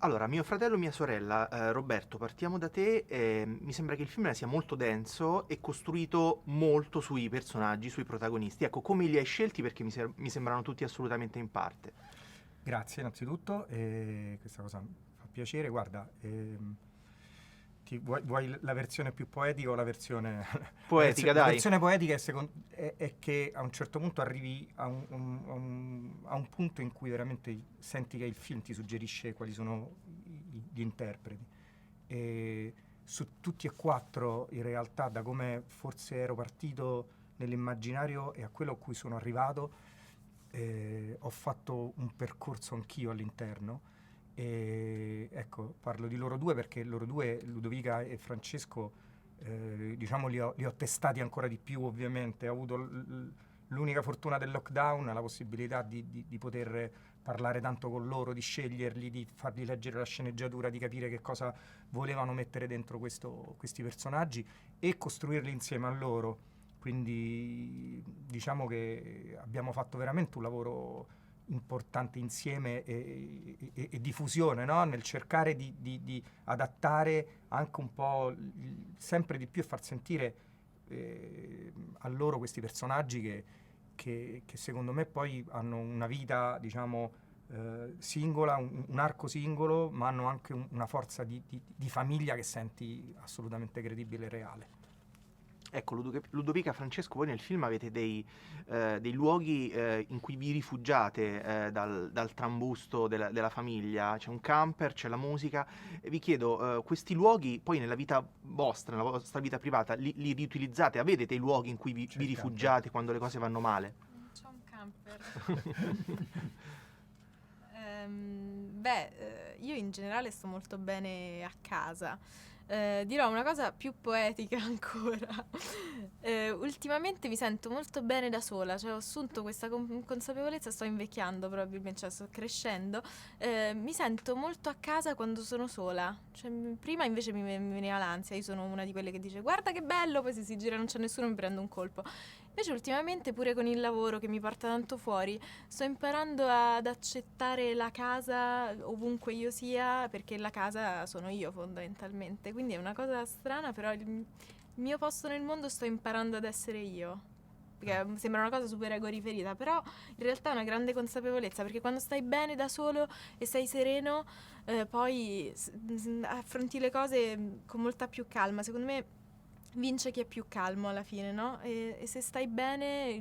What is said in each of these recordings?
Allora, mio fratello e mia sorella, Roberto, partiamo da te. Mi sembra che il film sia molto denso e costruito molto sui personaggi, sui protagonisti. Ecco, come li hai scelti? Perché mi sembrano tutti assolutamente in parte. Grazie innanzitutto, questa cosa mi fa piacere. Guarda, vuoi la versione più poetica o la versione... Poetica, la dai. versione poetica è che a un certo punto arrivi a un punto in cui veramente senti che il film ti suggerisce quali sono gli interpreti. E su tutti e quattro, in realtà, da come forse ero partito nell'immaginario e a quello a cui sono arrivato, ho fatto un percorso anch'io all'interno. E ecco, parlo di loro due perché loro due, Ludovica e Francesco, diciamo li ho testati ancora di più, ovviamente. Ho avuto l'unica fortuna del lockdown, la possibilità di poter parlare tanto con loro, di sceglierli, di fargli leggere la sceneggiatura, di capire che cosa volevano mettere dentro questi personaggi e costruirli insieme a loro. Quindi diciamo che abbiamo fatto veramente un lavoro importante insieme e di fusione, no? Nel cercare di adattare anche un po' sempre di più e far sentire a loro questi personaggi che secondo me poi hanno una vita, diciamo, singola, un arco singolo, ma hanno anche una forza di famiglia che senti assolutamente credibile e reale. Ecco, Ludovica, Francesco, voi nel film avete dei luoghi in cui vi rifugiate dal trambusto della famiglia. C'è un camper, c'è la musica. E vi chiedo, questi luoghi poi nella vita vostra, nella vostra vita privata, li riutilizzate? Avete dei luoghi in cui C'è vi il camper. rifugiate quando le cose vanno male? Non c'ho un camper. Io in generale sto molto bene a casa. Dirò una cosa più poetica ancora. Ultimamente mi sento molto bene da sola, cioè ho assunto questa consapevolezza, sto invecchiando probabilmente, cioè sto crescendo. Mi sento molto a casa quando sono sola. Cioè, prima invece mi veniva l'ansia, io sono una di quelle che dice guarda che bello, poi se si gira non c'è nessuno mi prendo un colpo. Invece ultimamente pure con il lavoro che mi porta tanto fuori, sto imparando ad accettare la casa ovunque io sia, perché la casa sono io fondamentalmente. Quindi è una cosa strana, però il mio posto nel mondo sto imparando ad essere io. Perché sembra una cosa super egoriferita, però in realtà è una grande consapevolezza, perché quando stai bene da solo e sei sereno, poi affronti le cose con molta più calma. Secondo me vince chi è più calmo alla fine, no? E se stai bene,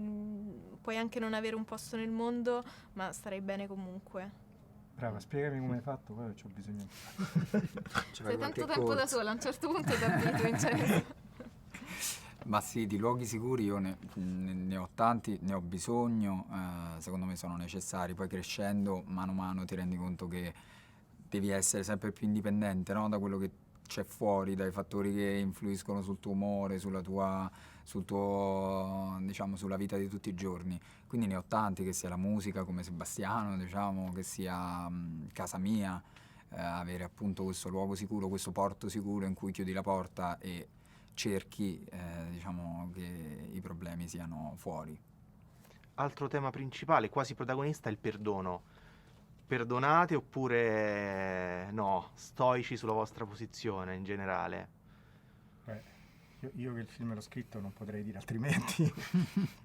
puoi anche non avere un posto nel mondo, ma starai bene comunque. Brava, spiegami come hai fatto, poi ho bisogno. Ci fai Sei tanto qualche tempo da corso. sola, a un certo punto ti abitui, cioè. Ma sì, di luoghi sicuri io ne ho tanti, ne ho bisogno, secondo me sono necessari, poi crescendo mano a mano ti rendi conto che devi essere sempre più indipendente, no? Da quello che c'è fuori, dai fattori che influiscono sul tuo umore, sul tuo, diciamo, sulla vita di tutti i giorni. Quindi ne ho tanti, che sia la musica come Sebastiano, diciamo, che sia casa mia, avere appunto questo luogo sicuro, questo porto sicuro in cui chiudi la porta e cerchi, diciamo, che i problemi siano fuori. Altro tema principale, quasi protagonista, è il perdono. Perdonate oppure no? Stoici sulla vostra posizione in generale? Beh, io che il film l'ho scritto non potrei dire altrimenti.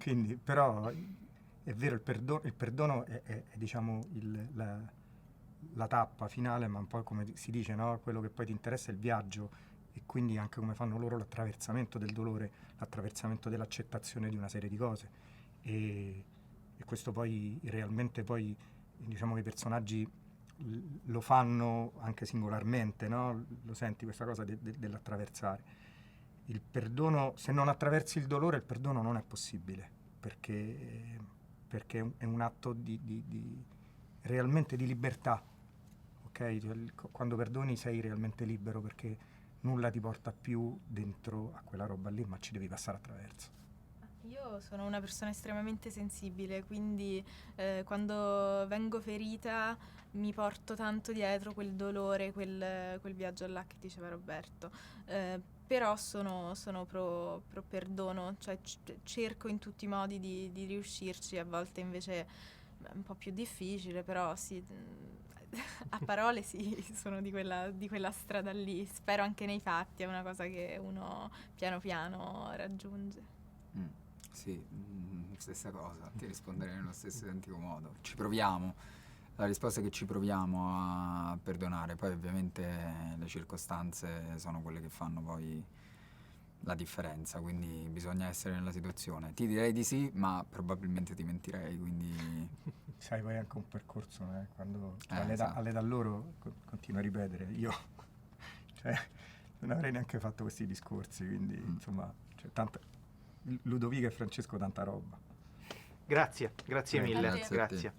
Quindi, però è vero, il perdono è, diciamo la tappa finale, ma un po' come si dice, no? Quello che poi ti interessa è il viaggio e quindi anche come fanno loro l'attraversamento del dolore, l'attraversamento dell'accettazione di una serie di cose. E, e questo poi realmente poi diciamo che i personaggi lo fanno anche singolarmente, no? Lo senti questa cosa dell'attraversare. Il perdono, se non attraversi il dolore, il perdono non è possibile, perché è un atto realmente di libertà, ok? Quando perdoni sei realmente libero perché nulla ti porta più dentro a quella roba lì, ma ci devi passare attraverso. Io sono una persona estremamente sensibile, quindi quando vengo ferita mi porto tanto dietro quel dolore, quel viaggio là che diceva Roberto. Però sono pro perdono, cioè cerco in tutti i modi di riuscirci, a volte invece è un po' più difficile, però sì, a parole sì, sono di quella strada lì. Spero anche nei fatti, è una cosa che uno piano piano raggiunge. Mm, sì, stessa cosa, ti risponderei nello stesso identico modo. Ci proviamo. La risposta è che ci proviamo a perdonare, poi ovviamente le circostanze sono quelle che fanno poi la differenza, quindi bisogna essere nella situazione. Ti direi di sì, ma probabilmente ti mentirei, quindi... Sai, poi è anche un percorso, quando esatto. all'età loro continuo a ripetere, io cioè, non avrei neanche fatto questi discorsi, quindi insomma, cioè, Ludovica e Francesco tanta roba. Grazie Prego. mille, Grazie a te. grazie.